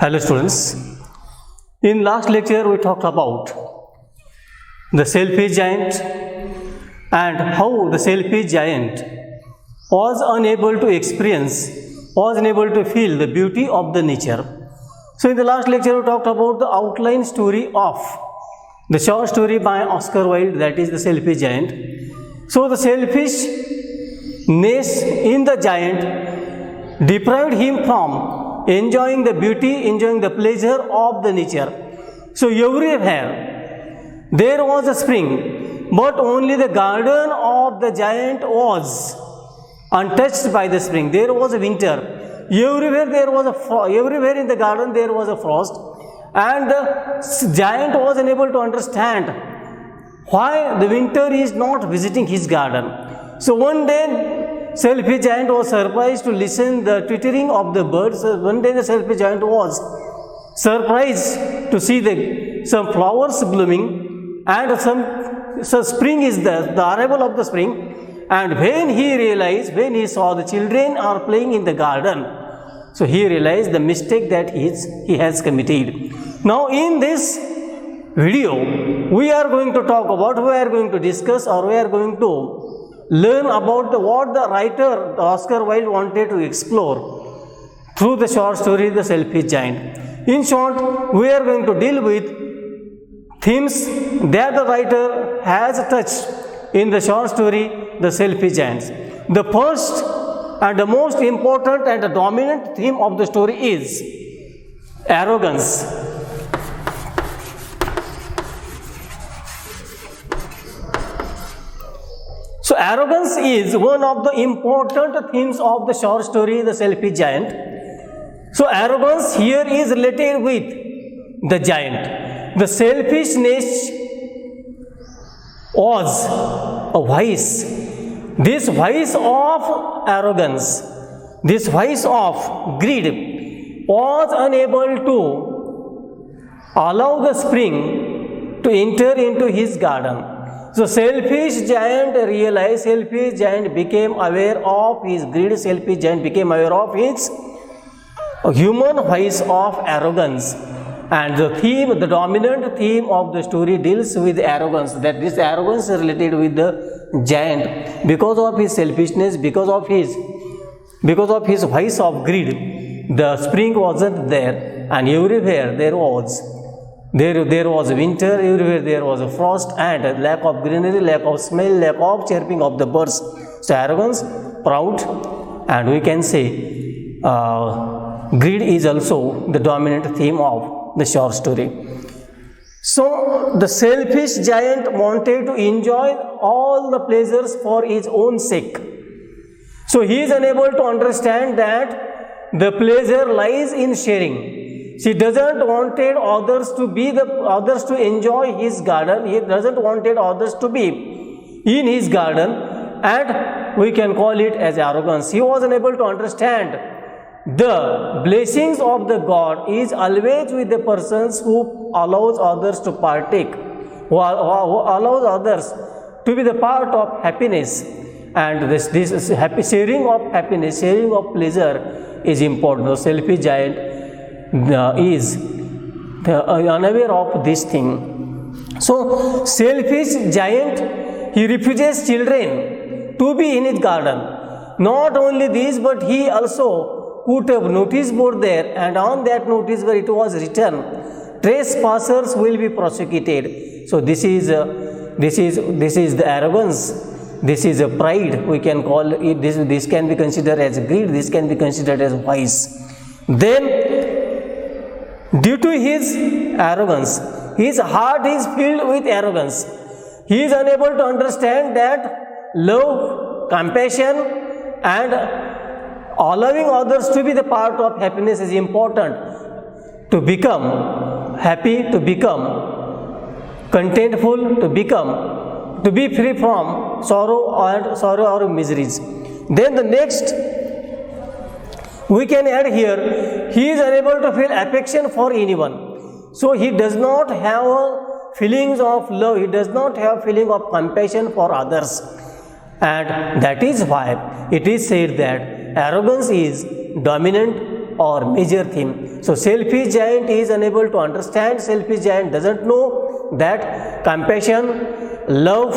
Hello students, in last lecture we talked about the selfish giant and how the selfish giant was unable to experience, was unable to feel the beauty of the nature. So in the last lecture we talked about the outline story of the short story by Oscar Wilde, that is the selfish giant. So the selfishness in the giant deprived him from enjoying the beauty, enjoying the pleasure of the nature. So everywhere there was a spring, but only the garden of the giant was untouched by the spring. There was a winter. Everywhere there was everywhere in the garden there was a frost, and the giant was unable to understand why the winter is not visiting his garden. So one day selfish giant was surprised to listen the twittering of the birds. One day the selfish giant was surprised to see some flowers blooming, and so spring is the arrival of the spring. And when he realized, when he saw the children are playing in the garden, so he realized the mistake that he has committed. Now in this video we are going to talk about, we are going to discuss, or we are going to learn about what the writer Oscar Wilde wanted to explore through the short story The Selfish Giant. In short, we are going to deal with themes that the writer has touched in the short story The Selfish Giants. The first and the most important and the dominant theme of the story is arrogance. So arrogance is one of the important themes of the short story The Selfish Giant. So arrogance here is related with the giant. The selfishness was a vice. This vice of arrogance, this vice of greed was unable to allow the spring to enter into his garden. So selfish giant realized, selfish giant became aware of his greed, selfish giant became aware of his human vice of arrogance. And the theme, the dominant theme of the story deals with arrogance, that this arrogance is related with the giant. Because of his selfishness, because of his vice of greed, the spring wasn't there, and everywhere there was winter, everywhere there was a frost, and lack of greenery, lack of smell, lack of chirping of the birds. So arrogance, proud, and we can say greed is also the dominant theme of the short story. So the selfish giant wanted to enjoy all the pleasures for his own sake. So he is unable to understand that the pleasure lies in sharing. He doesn't wanted others to enjoy his garden. He doesn't wanted others to be in his garden, and we can call it as arrogance. He was unable to understand the blessings of the God is always with the persons who allows others to partake, who allows others to be the part of happiness. And this happy sharing of happiness, sharing of pleasure is important. The selfish giant is unaware of this thing. So selfish giant, he refuses children to be in his garden. Not only this, but he also put a notice board there, and on that notice where it was written, trespassers will be prosecuted. So this is the arrogance, this is a pride, we can call it. This can be considered as greed, this can be considered as vice. Then due to his arrogance, his heart is filled with arrogance. He is unable to understand that love, compassion, and allowing others to be the part of happiness is important to become happy, to become contentful, to be free from sorrow or miseries. Then the next we can add here, he is unable to feel affection for anyone. So he does not have feelings of love, he does not have feeling of compassion for others. And that is why it is said that arrogance is dominant or major theme. So selfish giant is unable to understand, selfish giant doesn't know that compassion, love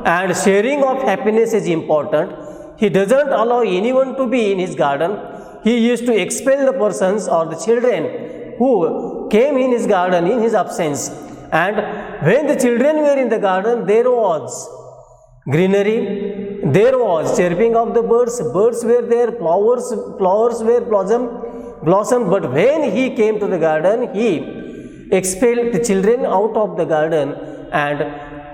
and sharing of happiness is important. He doesn't allow anyone to be in his garden. He used to expel the persons or the children who came in his garden in his absence. And when the children were in the garden, there was greenery, there was chirping of the birds were there, flowers were blossom. But when he came to the garden, he expelled the children out of the garden, and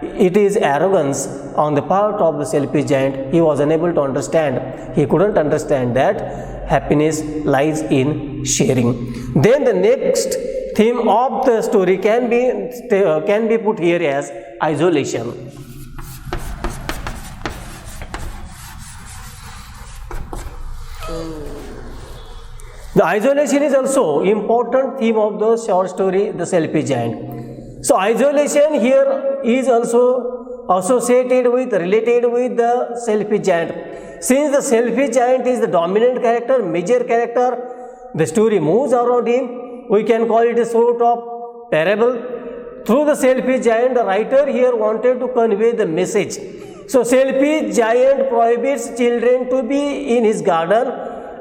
it is arrogance on the part of the selfish giant. He was unable to understand. He couldn't understand that happiness lies in sharing. Then the next theme of the story can be put here as isolation. The isolation is also important theme of the short story, The Selfish Giant. So isolation here is also related with the selfish giant. Since the selfish giant is the dominant character, major character, the story moves around him. We can call it a sort of parable. Through the selfish giant, the writer here wanted to convey the message. So selfish giant prohibits children to be in his garden,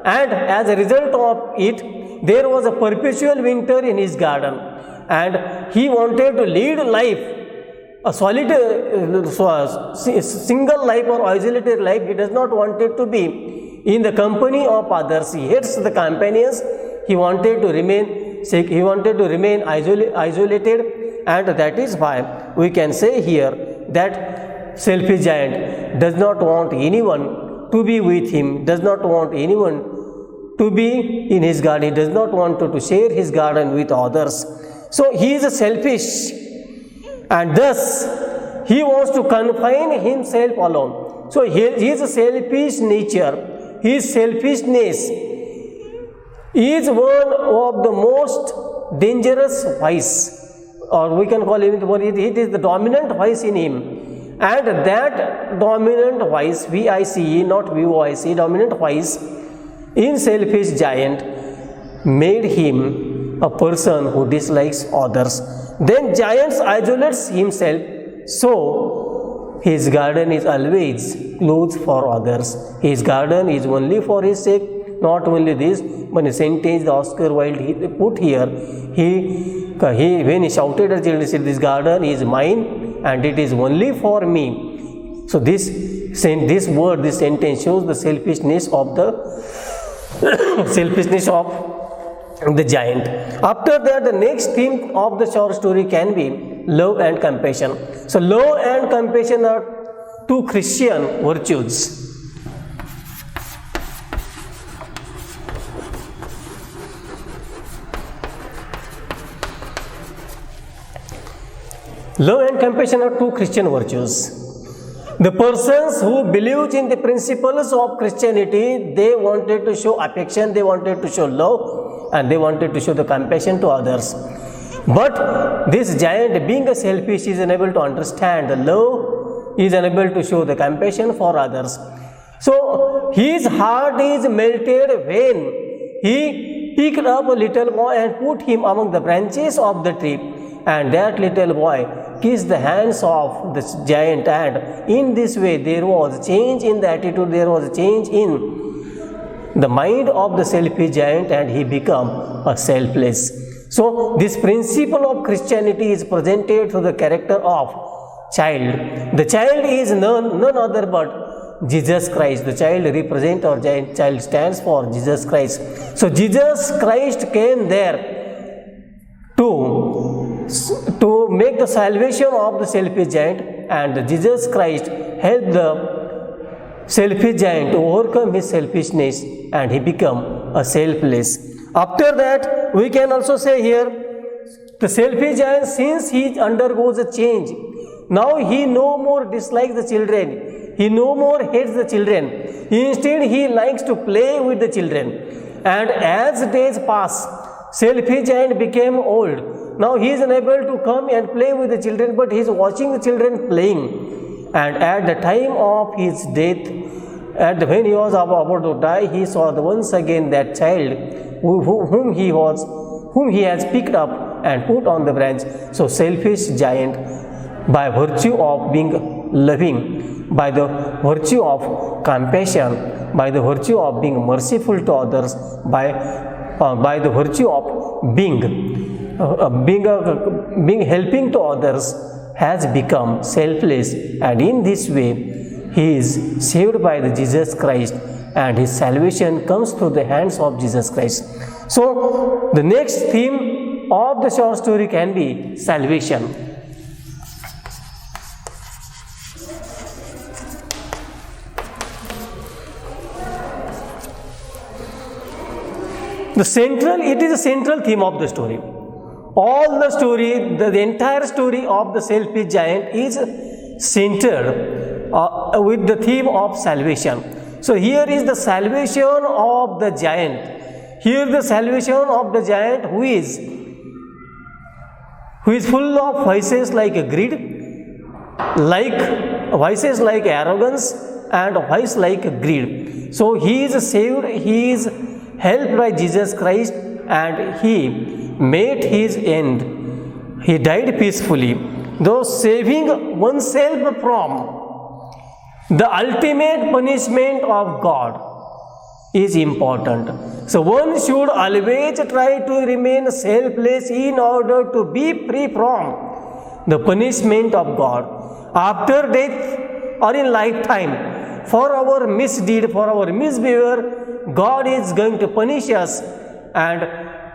and as a result of it, there was a perpetual winter in his garden, and he wanted to lead life, a single life or isolated life. He does not want it to be in the company of others. He hates the companions. He wanted to remain sick. He wanted to remain isolated, and that is why we can say here that selfish giant does not want anyone to be with him, does not want anyone to be in his garden. He does not want to share his garden with others. So he is selfish, and thus he wants to confine himself alone. So his selfish nature, his selfishness is one of the most dangerous vice, or we can call it is the dominant vice in him. And that dominant vice, V-I-C-E, not V-O-I-C, dominant vice in selfish giant made him a person who dislikes others. Then giant isolates himself, so his garden is always closed for others. His garden is only for his sake. Not only this, but the sentence the Oscar Wilde put here, when he shouted at children, said, "This garden is mine and it is only for me." So this sentence shows the selfishness of the giant. After that, the next theme of the short story can be love and compassion. So love and compassion are two Christian virtues. Love and compassion are two Christian virtues. The persons who believed in the principles of Christianity, they wanted to show affection, they wanted to show love, and they wanted to show the compassion to others. But this giant, being a selfish, is unable to understand the love, is unable to show the compassion for others. So his heart is melted when he picked up a little boy and put him among the branches of the tree, and that little boy kissed the hands of the giant, and in this way there was a change in the attitude, there was a change in the mind of the selfish giant, and he became a selfless. So this principle of Christianity is presented through the character of child. The child is none other but Jesus Christ. The child represents, or child stands for Jesus Christ. So Jesus Christ came there to make the salvation of the selfish giant, and Jesus Christ helped the selfish giant to overcome his selfishness, and he became a selfless. After that, we can also say here, the selfish giant, since he undergoes a change, now he no more dislikes the children, he no more hates the children, instead he likes to play with the children. And as days pass, selfish giant became old. Now he is unable to come and play with the children, but he is watching the children playing. And at the time of his death, when he was about to die, he saw once again that child whom he has picked up and put on the branch. So selfish giant, by virtue of being loving, by the virtue of compassion, by the virtue of being merciful to others, by the virtue of being helping to others, has become selfless, and in this way he is saved by the Jesus Christ, and his salvation comes through the hands of Jesus Christ. So the next theme of the short story can be salvation. It is a central theme of the story. All the story, the entire story of the selfish giant is centered with the theme of salvation. So here is the salvation of the giant. Here the salvation of the giant who is full of vices like greed, vices like arrogance, and vice like greed. So he is saved, he is helped by Jesus Christ, and he met his end. He died peacefully, though saving oneself from the ultimate punishment of God is important. So one should always try to remain selfless in order to be free from the punishment of God after death or in lifetime. For our misdeed, for our misbehavior, God is going to punish us, and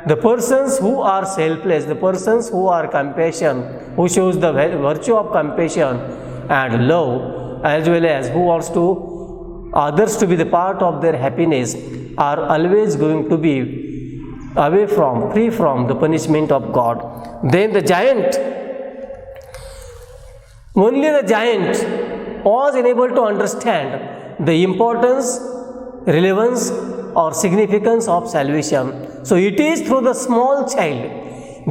the persons who are selfless, the persons who are compassion, who shows the virtue of compassion and love, as well as who wants to others to be the part of their happiness, are always going to be free from the punishment of God. Then the giant, only the giant was unable to understand the importance, relevance, or significance of salvation. So it is through the small child,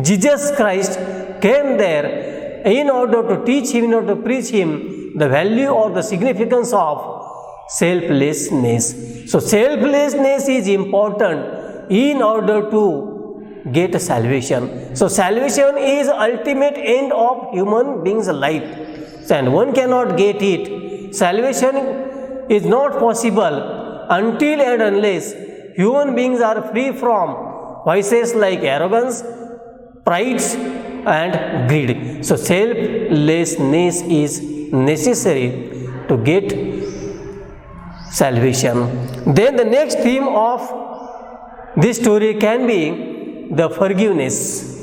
Jesus Christ came there in order to teach him, in order to preach him the value or the significance of selflessness. So selflessness is important in order to get salvation. So salvation is ultimate end of human being's life, and one cannot get it. Salvation is not possible until and unless human beings are free from vices like arrogance, pride, and greed. So selflessness is necessary to get salvation. Then the next theme of this story can be the forgiveness.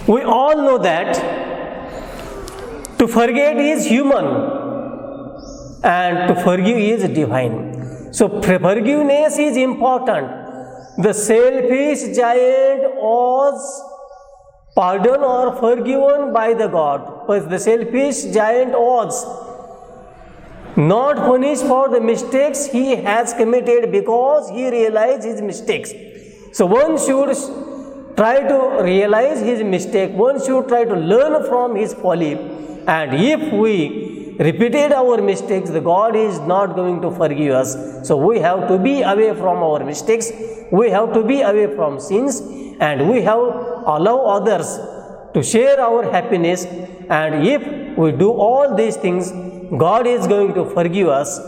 We all know that to forget is human and to forgive is divine. So forgiveness is important. The selfish giant was pardoned or forgiven by the God, but the selfish giant was not punished for the mistakes he has committed because he realized his mistakes. So one should try to realize his mistake, one should try to learn from his folly, and if we repeated our mistakes, the God is not going to forgive us. So we have to be away from our mistakes, we have to be away from sins, and we have allow others to share our happiness, and if we do all these things, God is going to forgive us.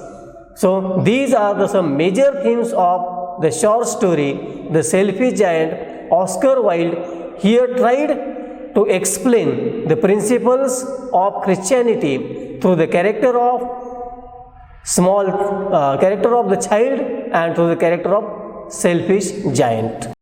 So these are some major themes of the short story, The Selfish Giant. Oscar Wilde here tried to explain the principles of Christianity through the character of the child and through the character of selfish giant.